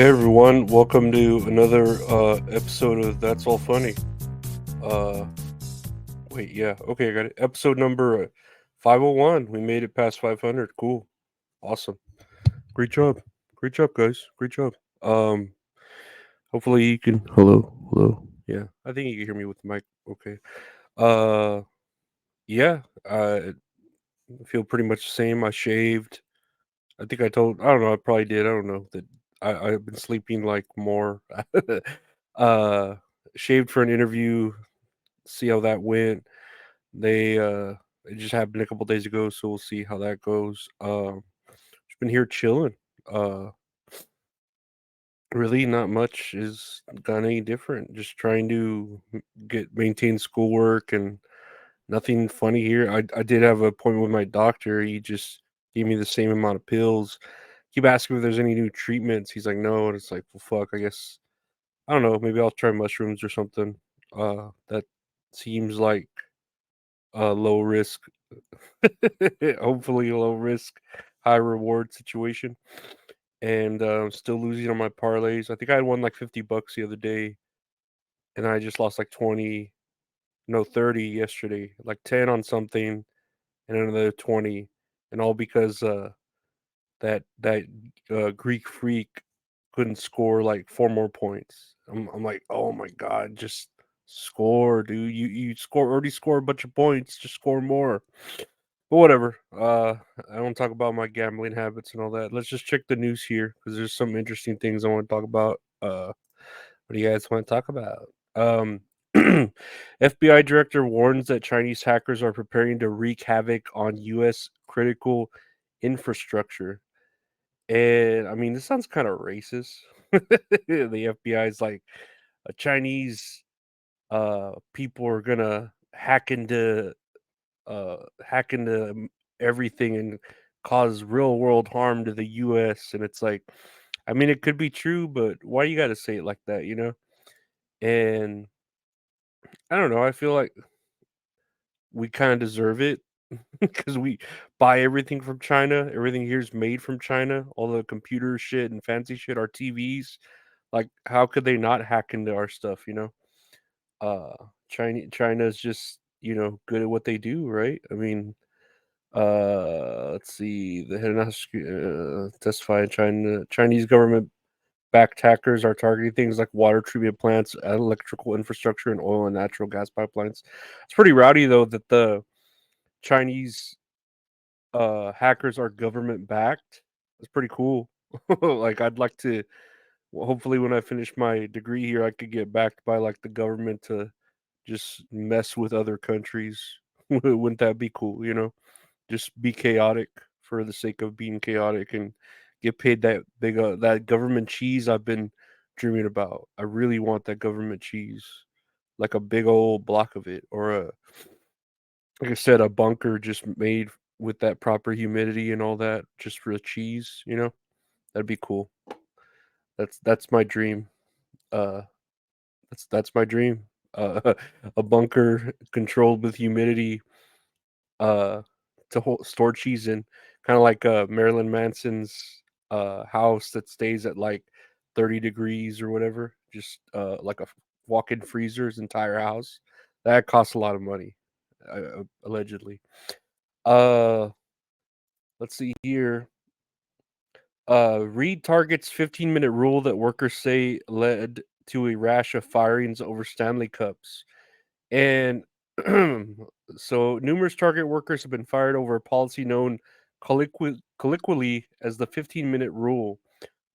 Hey everyone, welcome to another episode of That's All Funny. Uh okay, I got it. Episode number 501. We made it past 500. Cool. Awesome. Great job. Great job, guys. Great job. Um Hopefully you can hello. Yeah. I think you can hear me with the mic. Okay. Uh yeah, I feel pretty much the same. I shaved. I don't know, I probably did. I don't know that I've been sleeping like more. uh Shaved for an interview, see how that went. They it just happened a couple days ago, so we'll see how that goes. Just been here chilling. Uh Really not much is gone any different. Just trying to maintain schoolwork and nothing funny here. I did have an appointment with my doctor. He just gave me the same amount of pills. Keep asking if there's any new treatments. He's like, no, and it's like, well, fuck. I guess I don't know. Maybe I'll try mushrooms or something. That seems like a low risk, hopefully a low risk, high reward situation. And still losing on my parlays. I think I had won like $50 the other day, and I just lost like 20, no 30 yesterday. Like 10 on something, and another 20, and all because that Greek freak couldn't score like 4 more points. I'm like, oh my god, just score, dude. You already score a bunch of points, just score more. But whatever. I don't talk about my gambling habits and all that. Let's just check the news here because there's some interesting things I want to talk about. What do you guys want to talk about? Um, FBI director warns that Chinese hackers are preparing to wreak havoc on U.S. critical infrastructure. And I mean, this sounds kind of racist. The FBI is like, Chinese people are gonna hack into everything and cause real world harm to the US, and it's like, I mean, it could be true, but why you got to say it like that, you know? And I don't know, I feel like we kind of deserve it because we buy everything from China. Everything here is made from China. All the computer shit and fancy shit, our TVs. Like, how could they not hack into our stuff, you know? Uh China's just, good at what they do, right? I mean, let's see. The head of testify in China. Chinese government-backed hackers are targeting things like water treatment plants, electrical infrastructure, and oil and natural gas pipelines. It's pretty rowdy though that the Chinese hackers are government-backed. That's pretty cool. Like, I'd like to. Well, hopefully, when I finish my degree here, I could get backed by like the government to just mess with other countries. Wouldn't that be cool? Just be chaotic for the sake of being chaotic and get paid that big that government cheese I've been dreaming about. I really want that government cheese, like a big old block of it, or like I said, a bunker just made with that proper humidity and all that, just for the cheese. That'd be cool. That's my dream. Uh, that's my dream. Uh, a bunker controlled with humidity, uh, to store cheese in, kind of like Marilyn Manson's house that stays at like 30 degrees or whatever. Just like a walk-in freezer, his entire house. That costs a lot of money, allegedly. Uh, let's see here. Reed targets 15-minute rule that workers say led to a rash of firings over Stanley Cups. And so numerous Target workers have been fired over a policy known colloquially as the 15-minute rule.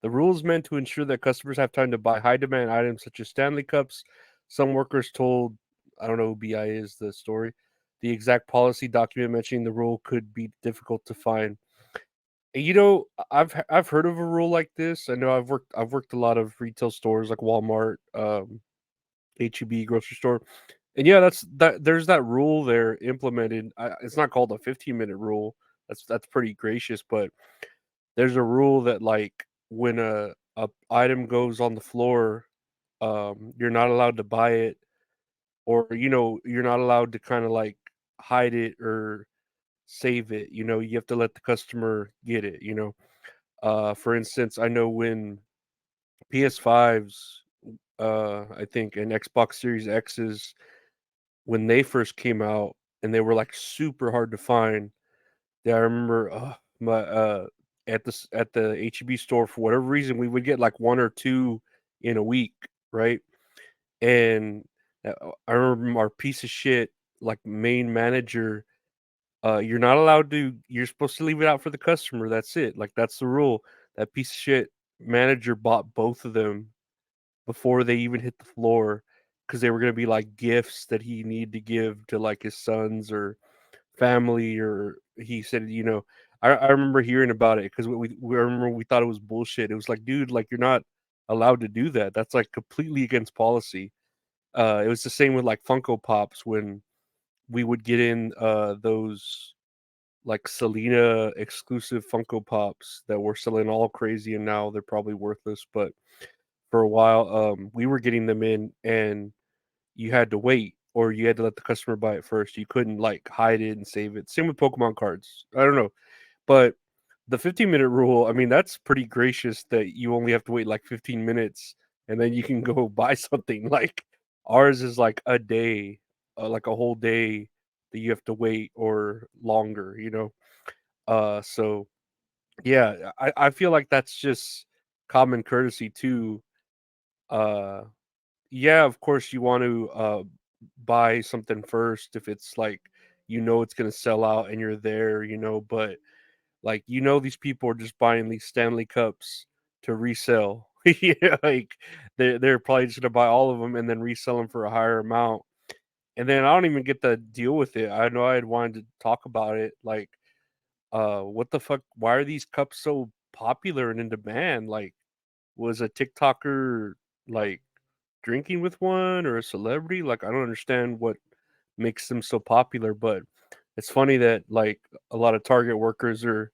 The rule is meant to ensure that customers have time to buy high demand items such as Stanley Cups. Some workers told, I don't know who BI is, the story. The exact policy document mentioning the rule could be difficult to find. And, I've heard of a rule like this. I know I've worked a lot of retail stores like Walmart, HEB, grocery store. And yeah, there's that rule there implemented. It's not called a 15-minute rule. That's pretty gracious, but there's a rule that, like, when a item goes on the floor, you're not allowed to buy it, or you're not allowed to kind of like hide it or save it. You have to let the customer get it. For instance, I know when PS5s, I think, and Xbox Series X's when they first came out, and they were like super hard to find. Yeah, I remember my at the HEB store for whatever reason we would get like one or two in a week, right? And I remember our piece of shit like main manager. You're not allowed to. You're supposed to leave it out for the customer. That's it. Like that's the rule. That piece of shit manager bought both of them before they even hit the floor because they were gonna be like gifts that he needed to give to like his sons or family. Or he said, I remember hearing about it because we remember we thought it was bullshit. It was like, dude, like you're not allowed to do that. That's like completely against policy. It was the same with like Funko Pops when we would get in those like Selena exclusive Funko Pops that were selling all crazy, and now they're probably worthless. But for a while, we were getting them in, and you had to wait, or you had to let the customer buy it first. You couldn't like hide it and save it. Same with Pokemon cards. I don't know, but the 15-minute rule, I mean, that's pretty gracious that you only have to wait like 15 minutes and then you can go buy something. Like ours is like a day, like a whole day that you have to wait or longer. So yeah, I feel like that's just common courtesy too. Uh, yeah, of course you want to buy something first if it's like it's gonna sell out and you're there. But like, these people are just buying these Stanley Cups to resell. Yeah, like they're probably just gonna buy all of them and then resell them for a higher amount. And then I don't even get to deal with it. I know I had wanted to talk about it. Like, what the fuck? Why are these cups so popular and in demand? Like, was a TikToker like drinking with one or a celebrity? Like, I don't understand what makes them so popular. But it's funny that like a lot of Target workers are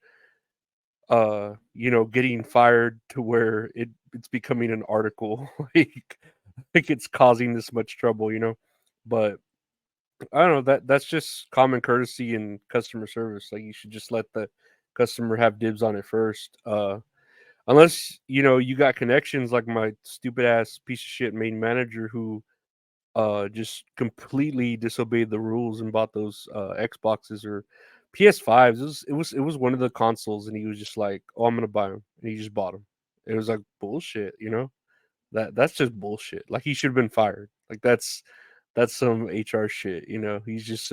getting fired to where it's becoming an article. Like it's causing this much trouble. But I don't know, that's just common courtesy and customer service. Like you should just let the customer have dibs on it first. Unless you got connections like my stupid ass piece of shit main manager who just completely disobeyed the rules and bought those Xboxes or PS5s. It was one of the consoles, and he was just like, "Oh, I'm gonna buy them," and he just bought them. It was like bullshit. That's just bullshit. Like he should have been fired. Like that's some HR shit. He's just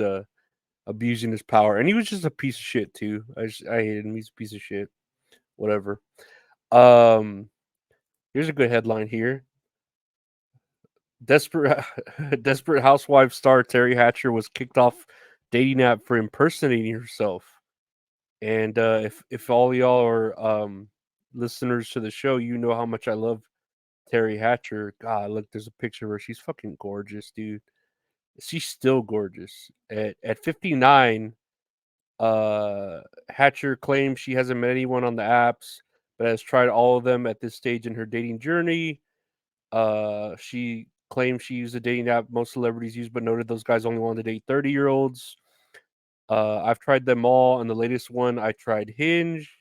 abusing his power, and he was just a piece of shit too. I hated him. He's a piece of shit. Whatever. Um, Here's a good headline here. Desperate Desperate Housewives star Teri Hatcher was kicked off dating app for impersonating herself. And if all y'all are listeners to the show, you know how much I love Teri Hatcher. God, look, there's a picture of her. She's fucking gorgeous, dude. She's still gorgeous. At 59, Hatcher claims she hasn't met anyone on the apps, but has tried all of them at this stage in her dating journey. She claimed she used a dating app most celebrities use, but noted those guys only wanted to date 30-year-olds. I've tried them all, and the latest one I tried Hinge,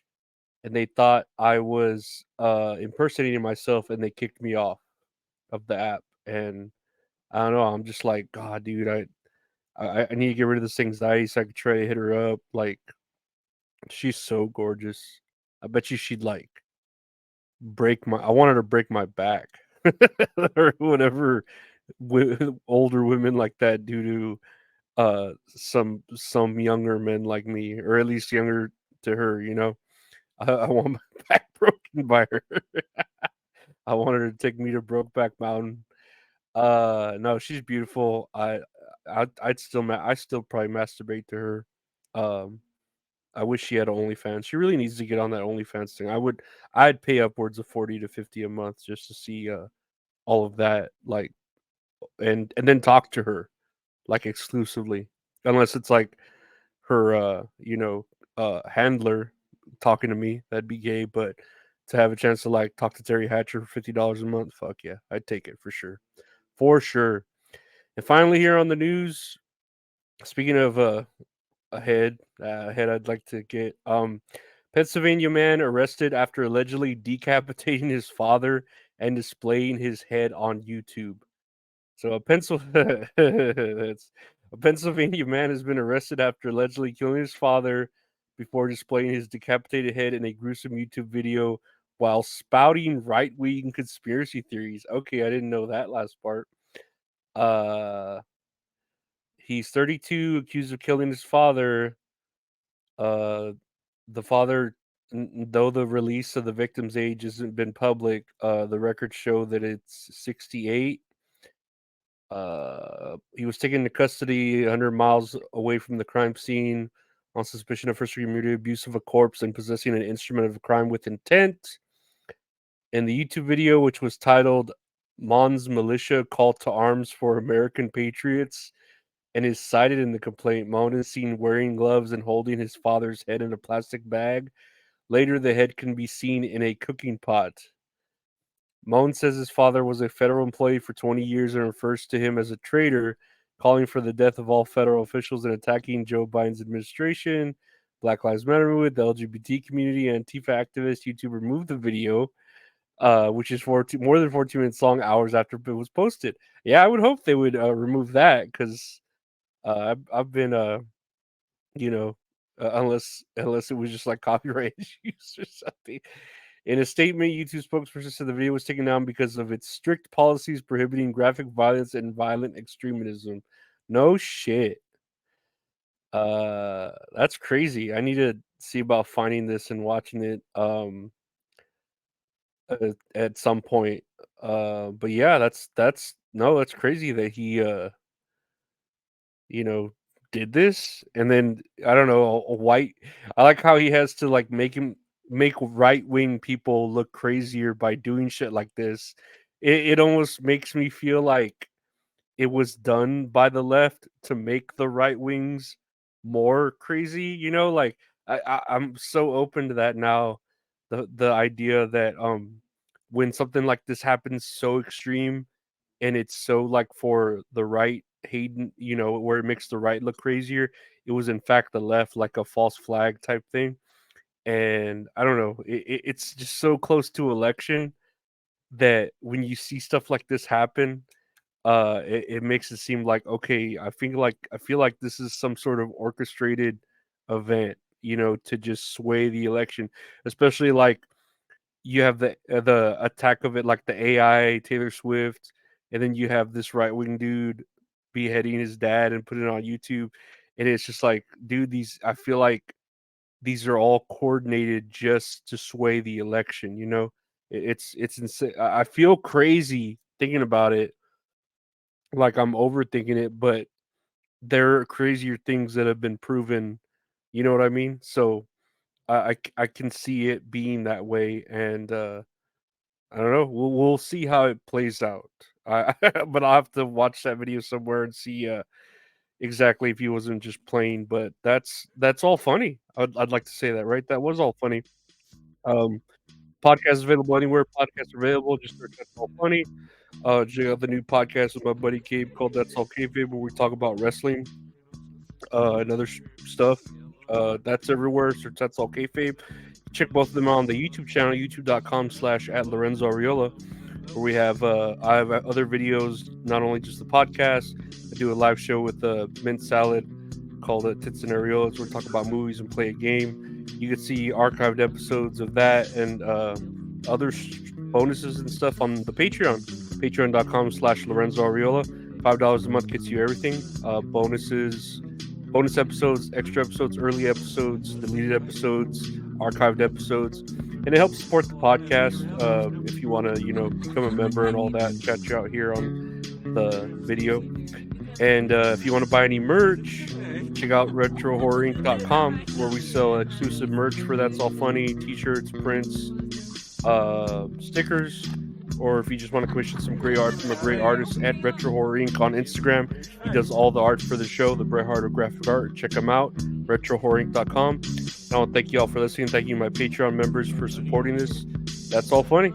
and they thought I was impersonating myself, and they kicked me off of the app. And I don't know. I'm just like, God, dude, I need to get rid of this anxiety so I could try to hit her up. Like, she's so gorgeous. I bet you she'd like break my. I wanted her to break my back, or whatever. Older women like that do to some younger men like me, or at least younger to her. I want my back broken by her. I want her to take me to Brokeback Mountain. No, she's beautiful. I still probably masturbate to her. Um, I wish she had OnlyFans. She really needs to get on that OnlyFans thing. I'd pay upwards of 40 to 50 a month just to see all of that, like, and then talk to her like exclusively, unless it's like her handler talking to me, that'd be gay. But to have a chance to like talk to Teri Hatcher for $50 a month, fuck yeah, I'd take it for sure. For sure. And finally, here on the news, speaking of ahead, I'd like to get Pennsylvania man arrested after allegedly decapitating his father and displaying his head on YouTube. So a Pennsylvania man has been arrested after allegedly killing his father before displaying his decapitated head in a gruesome YouTube video while spouting right-wing conspiracy theories. Okay, I didn't know that last part. Uh, he's 32, accused of killing his father. Uh, the father, though the release of the victim's age hasn't been public, the records show that it's 68. He was taken into custody 100 miles away from the crime scene on suspicion of first-degree abuse of a corpse and possessing an instrument of a crime with intent. In the YouTube video, which was titled "Mons Militia Call to Arms for American Patriots," and is cited in the complaint, Mon is seen wearing gloves and holding his father's head in a plastic bag. Later, the head can be seen in a cooking pot. Moan says his father was a federal employee for 20 years and refers to him as a traitor, calling for the death of all federal officials and attacking Joe Biden's administration. Black Lives Matter movement, the LGBT community, Antifa activist YouTube removed the video, which is more than 14 minutes long, hours after it was posted. Yeah, I would hope they would remove that because I've been, you know, unless it was just like copyright issues or something. In a statement, YouTube spokesperson said the video was taken down because of its strict policies prohibiting graphic violence and violent extremism. No shit. That's crazy. I need to see about finding this and watching it at some point. But yeah, that's crazy that he you know, did this, and then I don't know, a white. I like how he has to like make right wing people look crazier by doing shit like this. It almost makes me feel like it was done by the left to make the right wings more crazy. Like I'm so open to that now. The idea that when something like this happens so extreme and it's so like for the right Hayden, where it makes the right look crazier. It was in fact the left, like a false flag type thing. And I don't know, it's just so close to election that when you see stuff like this happen, it makes it seem like okay. I feel like this is some sort of orchestrated event, to just sway the election, especially like you have the attack of it, like the AI Taylor Swift, and then you have this right wing dude beheading his dad and putting it on YouTube, and it's just like, dude, these I feel like these are all coordinated just to sway the election. It's insane. I feel crazy thinking about it, like I'm overthinking it, but there are crazier things that have been proven. You know what I mean? So I can see it being that way, and I don't know. We'll see how it plays out. I but I'll have to watch that video somewhere and see exactly if he wasn't just playing. But that's all funny. I'd like to say that, right? That was all funny. Um, Podcast is available anywhere. Podcasts are available. Just search "That's All Funny." Check out the new podcast with my buddy Gabe called "That's All Kayfabe," where we talk about wrestling, and other stuff. That's everywhere. Search "That's All Kayfabe." Check both of them out on the YouTube channel, youtube.com/@LorenzoAriola, where we have I have other videos, not only just the podcast. I do a live show with Mint Salad called Tits and Areolas, where we talk about movies and play a game. You can see archived episodes of that and other bonuses and stuff on the Patreon, patreon.com/Lorenzo Ariola. $5 a month gets you everything. Bonus episodes, extra episodes, early episodes, deleted episodes, archived episodes, and it helps support the podcast. If you want to, become a member and all that, chat you out here on the video. And if you want to buy any merch, check out retrohorrorinc.com, where we sell exclusive merch for That's All Funny, t-shirts, prints, stickers, or if you just want to commission some great art from a great artist at Retro Horror Inc. on Instagram. He does all the art for the show, the Bret Hart of graphic art. Check him out, retrohorrorinc.com. And I want to thank you all for listening. Thank you, my Patreon members, for supporting this. That's all funny.